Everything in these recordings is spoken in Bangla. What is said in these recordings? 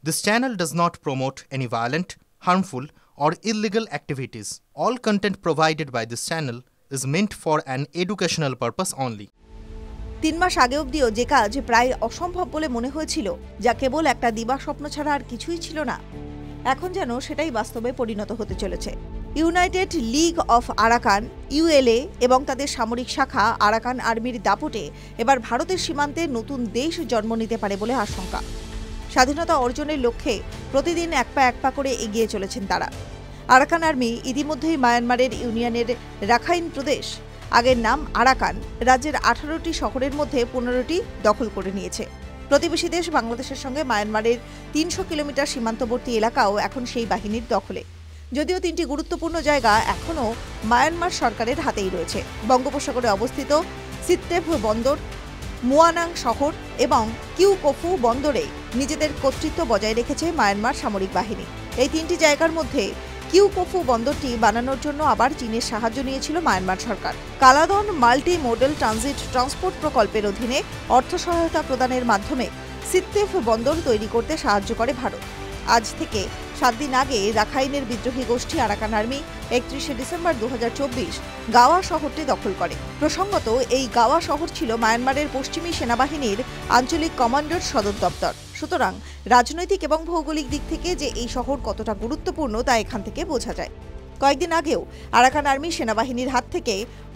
This channel does not promote any violent, harmful, or illegal activities. All content provided by this channel is meant for an educational purpose only. 3 মাস আগে অবধিও যে কাজ প্রায় অসম্ভব বলে মনে হয়েছিল, যা কেবল একটা দিবা স্বপ্ন ছাড়া আর কিছুই ছিল না, এখন যেন সেটাই বাস্তবে পরিণত হতে চলেছে। United league of Arakan ULA এবং তাদের সামরিক শাখা আরাকান আর্মির দাপটে এবার ভারতের সীমান্তে নতুন দেশ জন্ম নিতে পারে বলে আশঙ্কা। স্বাধীনতা অর্জনের লক্ষ্যে প্রতিদিন এক পা করে এগিয়ে চলেছেন তারা। আরাকান আর্মি ইতিমধ্যেই মায়ানমারের ইউনিয়নের রাখাইন প্রদেশ, আগের নাম আরাকান, রাজ্যের 18টি শহরের মধ্যে 15টি দখল করে নিয়েছে। প্রতিবেশী দেশ বাংলাদেশের সঙ্গে মায়ানমারের 300 কিলোমিটার সীমান্তবর্তী এলাকাও এখন সেই বাহিনীর দখলে। যদিও 3টি গুরুত্বপূর্ণ জায়গা এখনও মায়ানমার সরকারের হাতেই রয়েছে। বঙ্গোপসাগরে অবস্থিত সিত্তেভ বন্দর, মুয়ানাং শহর এবং কিউকোফু বন্দরে নিজেদের কর্তৃত্ব বজায় রেখেছে মায়ানমার সামরিক বাহিনী। এই 3টি জায়গার মধ্যে কিউকোফু বন্দরটি বানানোর জন্য আবার চীনের সাহায্য নিয়েছিল মায়ানমার সরকার। Kaladan multi model transit transport প্রকল্পের অধীনে অর্থ সহায়তা প্রদানের মাধ্যমে সিত্তেভ বন্দর তৈরি করতে সাহায্য করে ভারত। আজ থেকে 7 দিন আগে রাখাইনের বিদ্রোহী গোষ্ঠী আরাকান আর্মি 31শে ডিসেম্বর 2024 গাওয়া শহরটি দখল করে। প্রসঙ্গত, এই গাওয়া শহর ছিল মায়ানমারের পশ্চিমী সেনাবাহিনীর আঞ্চলিক কমান্ডার সদর দপ্তর। সুতরাং রাজনৈতিক এবং ভৌগোলিক দিক থেকে যে এই শহর কতটা গুরুত্বপূর্ণ তা এখান থেকে বোঝা যায়। কয়েকদিন আগেও আরাকান আর্মি সেনাবাহিনীর হাত থেকে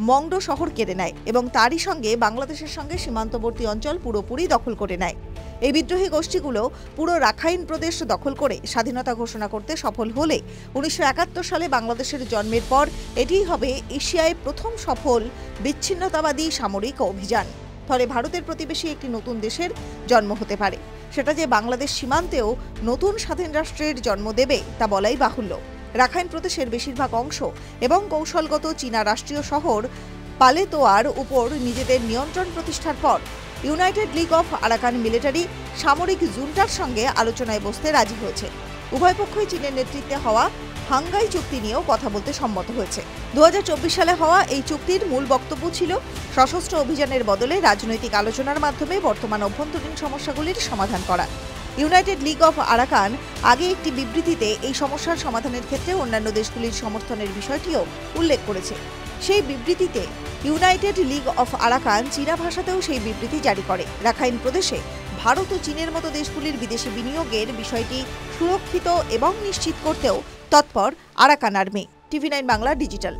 মংডো শহর কেড়ে নেয় এবং তারই সঙ্গে বাংলাদেশের সঙ্গে সীমান্তবর্তী অঞ্চল পুরোপুরি দখল করে নেয়। এই বিদ্রোহী গোষ্ঠীগুলো পুরো রাখাইন প্রদেশ দখল করে স্বাধীনতা ঘোষণা করতে সফল হলে 1971 সালে বাংলাদেশের জন্মের পর এটিই হবে এশিয়ায় প্রথম সফল বিচ্ছিন্নতাবাদী সামরিক অভিযান। ফলে ভারতের প্রতিবেশী একটি নতুন দেশের জন্ম হতে পারে। সেটা যে বাংলাদেশ সীমান্তেও নতুন স্বাধীন রাষ্ট্রের জন্ম দেবে তা বলাই বাহুল্য। রাখাইন প্রদেশের বেশিরভাগ অংশ এবং কৌশলগত চীনা রাষ্ট্রীয় শহর পালেতোয়ার উপর নিজেদের নিয়ন্ত্রণ প্রতিষ্ঠার পর United league of Arakan military সামরিক জুন্টার সঙ্গে আলোচনায় বসতে রাজি হয়েছে। উভয় পক্ষই চীনের নেতৃত্বে হওয়া হাঙ্গাই চুক্তি নিয়েও কথা বলতে সম্মত হয়েছে। 2024 সালে হওয়া এই চুক্তির মূল বক্তব্য ছিল সশস্ত্র অভিযানের বদলে রাজনৈতিক আলোচনার মাধ্যমে বর্তমান অভ্যন্তরীণ সমস্যাগুলির সমাধান করা। ইউনাইটেড লিগ অফ আরাকান আগে একটি বিবৃতিতে এই সমস্যার সমাধানের ক্ষেত্রে অন্যান্য দেশগুলির সমর্থনের বিষয়টিও উল্লেখ করেছে। সেই বিবৃতিতে ইউনাইটেড লিগ অফ আরাকান চীনা ভাষাতেও সেই বিবৃতি জারি করে। রাখাইন প্রদেশে ভারত ও চীনের মতো দেশগুলির বিদেশি বিনিয়োগের বিষয়টি সুরক্ষিত এবং নিশ্চিত করতেও তৎপর Arakan army. TV9 Bangla digital.